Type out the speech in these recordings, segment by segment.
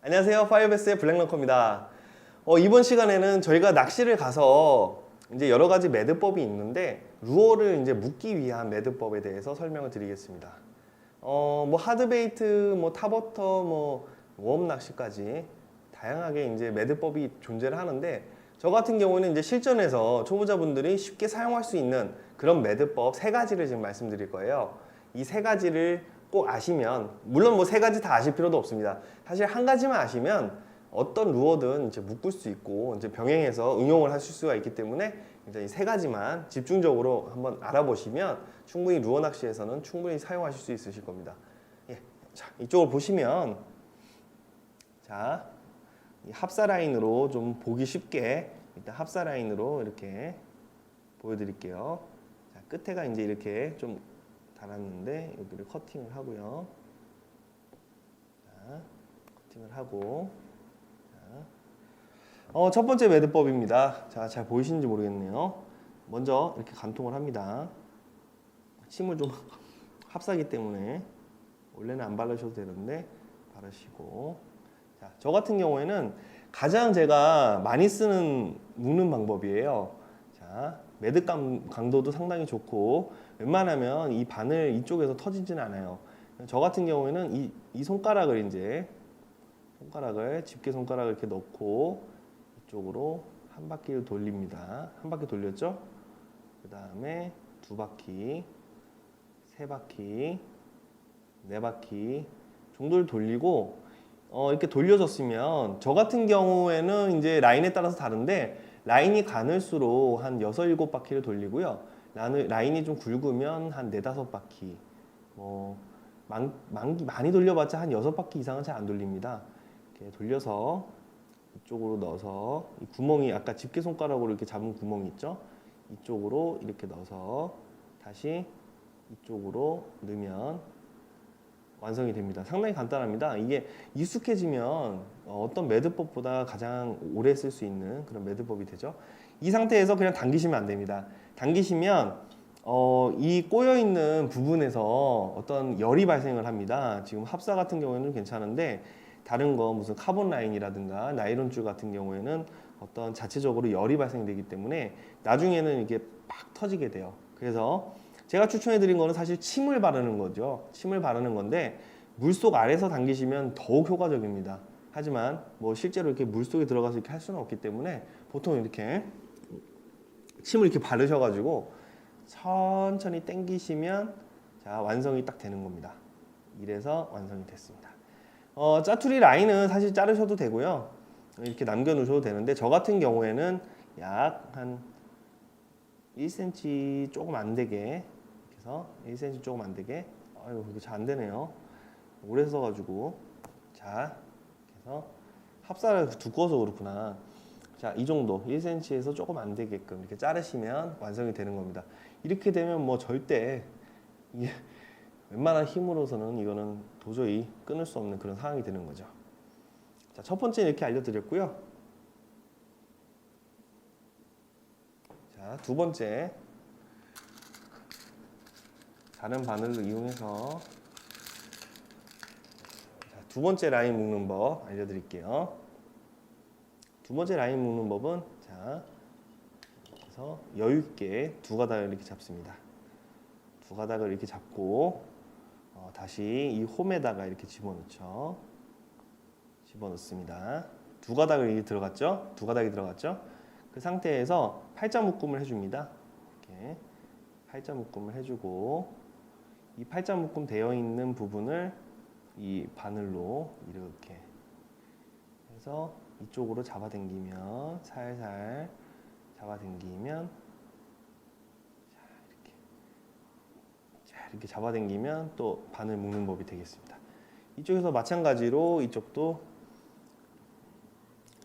안녕하세요. 5S의 블랙런커입니다. 이번 시간에는 저희가 낚시를 가서 이제 여러 가지 매듭법이 있는데 루어를 이제 묶기 위한 매듭법에 대해서 설명을 드리겠습니다. 뭐 하드베이트, 뭐 탑워터, 뭐 웜 낚시까지 다양하게 이제 매듭법이 존재를 하는데 저 같은 경우는 이제 실전에서 초보자분들이 쉽게 사용할 수 있는 그런 매듭법 3가지를 지금 말씀드릴 거예요. 이 3가지를 꼭 아시면, 물론 뭐 3가지 다 아실 필요도 없습니다. 사실 한 가지만 아시면 어떤 루어든 이제 묶을 수 있고 이제 병행해서 응용을 하실 수가 있기 때문에 이제 이 3가지만 집중적으로 한번 알아보시면 충분히 루어 낚시에서는 충분히 사용하실 수 있으실 겁니다. 예. 자, 이쪽을 보시면 자, 이 합사 라인으로 좀 보기 쉽게 일단 합사 라인으로 이렇게 보여드릴게요. 자, 끝에가 이제 이렇게 좀 달았는데 여기를 커팅을 하고요. 자, 커팅을 하고 자, 첫 번째 매듭법입니다. 자, 잘 보이시는지 모르겠네요. 먼저 이렇게 간통을 합니다. 침을 좀 합사기 때문에 원래는 안 바르셔도 되는데 바르시고, 자, 저 같은 경우에는 가장 제가 많이 쓰는 묶는 방법이에요. 자, 매듭 강도도 상당히 좋고 웬만하면 이 바늘 이쪽에서 터지진 않아요. 저 같은 경우에는 이 손가락을 이제 집게 손가락을 이렇게 넣고 이쪽으로 한 바퀴를 돌립니다. 한 바퀴 돌렸죠? 그 다음에 2바퀴, 3바퀴, 4바퀴 정도를 돌리고 이렇게 돌려졌으면 저 같은 경우에는 이제 라인에 따라서 다른데 라인이 가늘수록 한 6, 7바퀴를 돌리고요. 라인이 좀 굵으면 한 4, 5바퀴, 많이 돌려봤자 한 6바퀴 이상은 잘 안 돌립니다. 이렇게 돌려서 이쪽으로 넣어서 이 구멍이 아까 집게 손가락으로 이렇게 잡은 구멍이 있죠? 이쪽으로 이렇게 넣어서 다시 이쪽으로 넣으면 완성이 됩니다. 상당히 간단합니다. 이게 익숙해지면 어떤 매듭법보다 가장 오래 쓸 수 있는 그런 매듭법이 되죠. 이 상태에서 그냥 당기시면 안 됩니다. 당기시면 이 꼬여있는 부분에서 어떤 열이 발생을 합니다. 지금 합사 같은 경우에는 괜찮은데 다른 거 무슨 카본 라인이라든가 나일론 줄 같은 경우에는 어떤 자체적으로 열이 발생되기 때문에 나중에는 이게 팍 터지게 돼요. 그래서 제가 추천해 드린 거는 사실 침을 바르는 거죠. 침을 바르는 건데 물속 아래서 당기시면 더욱 효과적입니다. 하지만 뭐 실제로 이렇게 물속에 들어가서 이렇게 할 수는 없기 때문에 보통 이렇게 침을 이렇게 바르셔가지고 천천히 당기시면 자, 완성이 딱 되는 겁니다. 이래서 완성이 됐습니다. 짜투리 라인은 사실 자르셔도 되고요. 이렇게 남겨 놓으셔도 되는데 저 같은 경우에는 약 한 1cm 조금 안 되게 1cm 조금 안 되게. 아유, 이거 잘 안 되네요. 오래 써가지고. 자, 그래서 합사가 두꺼워서 그렇구나. 자, 이 정도 1cm에서 조금 안 되게끔 이렇게 자르시면 완성이 되는 겁니다. 이렇게 되면 뭐 절대 이게 웬만한 힘으로서는 이거는 도저히 끊을 수 없는 그런 상황이 되는 거죠. 자, 첫 번째 이렇게 알려드렸고요. 자, 두 번째. 다른 바늘을 이용해서 자, 두 번째 라인 묶는 법 알려드릴게요. 두 번째 라인 묶는 법은 자, 그래서 여유 있게 2가닥을 이렇게 잡습니다. 2가닥을 이렇게 잡고 다시 이 홈에다가 이렇게 집어넣죠. 집어넣습니다. 2가닥을 이렇게 들어갔죠? 2가닥이 들어갔죠? 그 상태에서 팔자 묶음을 해줍니다. 이렇게 팔자 묶음을 해주고 이 팔자 묶음 되어 있는 부분을 이 바늘로 이렇게 해서 이쪽으로 잡아당기면 살살 잡아당기면 이렇게 잡아당기면 또 바늘 묶는 법이 되겠습니다. 이쪽에서 마찬가지로 이쪽도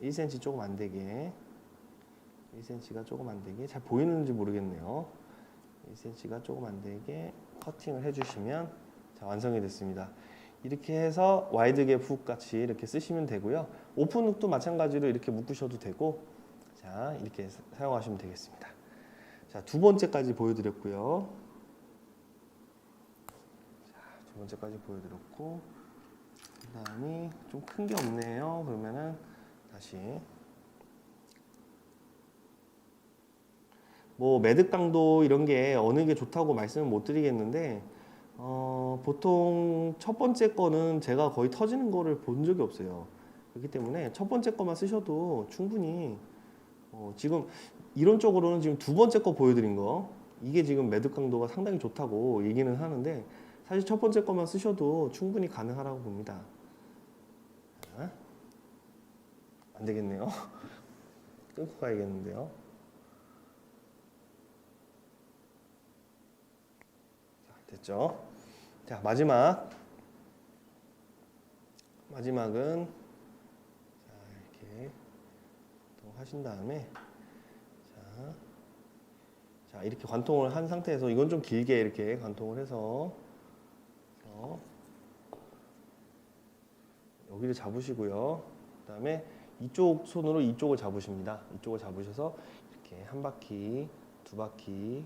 1cm 조금 안 되게 1cm가 조금 안 되게 잘 보이는지 모르겠네요. 1cm가 조금 안 되게 커팅을 해주시면 자, 완성이 됐습니다. 이렇게 해서 와이드 갭 훅 같이 이렇게 쓰시면 되고요. 오픈 훅도 마찬가지로 이렇게 묶으셔도 되고 자, 이렇게 사용하시면 되겠습니다. 자, 두 번째까지 보여드렸고요. 자, 두 번째까지 보여드렸고 다음이 좀 큰 게 없네요. 그러면은 다시 뭐 매듭 강도 이런 게 어느 게 좋다고 말씀을 못 드리겠는데 보통 첫 번째 거는 제가 거의 터지는 거를 본 적이 없어요. 그렇기 때문에 첫 번째 거만 쓰셔도 충분히 지금 이론적으로는 지금 두 번째 거 보여드린 거 이게 지금 매듭 강도가 상당히 좋다고 얘기는 하는데 사실 첫 번째 거만 쓰셔도 충분히 가능하다고 봅니다. 자, 안 되겠네요. 끊고 가야겠는데요. 자, 됐죠? 자, 마지막은 자, 이렇게 하신 다음에 자, 이렇게 관통을 한 상태에서 이건 좀 길게 이렇게 관통을 해서 여기를 잡으시고요. 그다음에 이쪽 손으로 이쪽을 잡으십니다. 이쪽을 잡으셔서 이렇게 한 바퀴, 두 바퀴,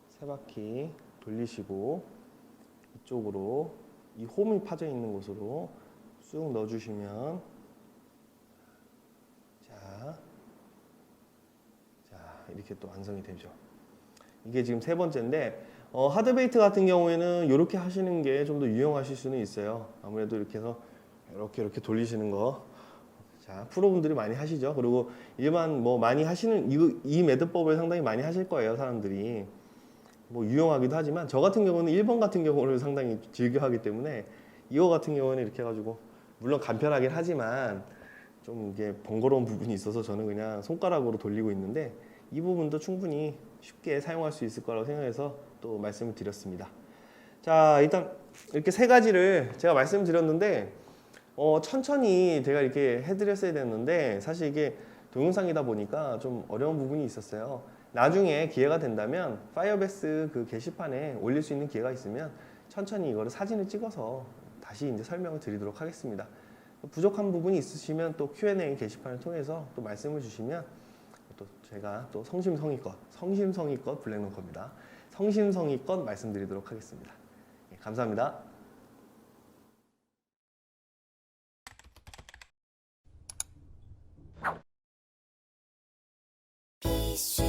세 바퀴 돌리시고 이쪽으로 이 홈이 파져 있는 곳으로 쑥 넣어주시면 자 이렇게 또 완성이 되죠. 이게 지금 세 번째인데 하드베이트 같은 경우에는 이렇게 하시는 게 좀 더 유용하실 수는 있어요. 아무래도 이렇게 해서 이렇게 돌리시는 거. 자, 프로분들이 많이 하시죠. 그리고 일반 뭐 많이 하시는 이 매듭법을 상당히 많이 하실 거예요, 사람들이. 뭐 유용하기도 하지만 저 같은 경우는 1번 같은 경우를 상당히 즐겨 하기 때문에 이거 같은 경우는 이렇게 해가지고 물론 간편하긴 하지만 좀 이게 번거로운 부분이 있어서 저는 그냥 손가락으로 돌리고 있는데 이 부분도 충분히 쉽게 사용할 수 있을 거라고 생각해서 또 말씀을 드렸습니다. 자, 일단 이렇게 세 가지를 제가 말씀드렸는데 천천히 제가 이렇게 해드렸어야 됐는데 사실 이게 동영상이다 보니까 좀 어려운 부분이 있었어요. 나중에 기회가 된다면 파이어베스 그 게시판에 올릴 수 있는 기회가 있으면 천천히 이거를 사진을 찍어서 다시 이제 설명을 드리도록 하겠습니다. 부족한 부분이 있으시면 또 Q&A 게시판을 통해서 또 말씀을 주시면 또 제가 또 성심성의껏 블랙런커입니다. 성심성의껏 말씀드리도록 하겠습니다. 예, 감사합니다. PC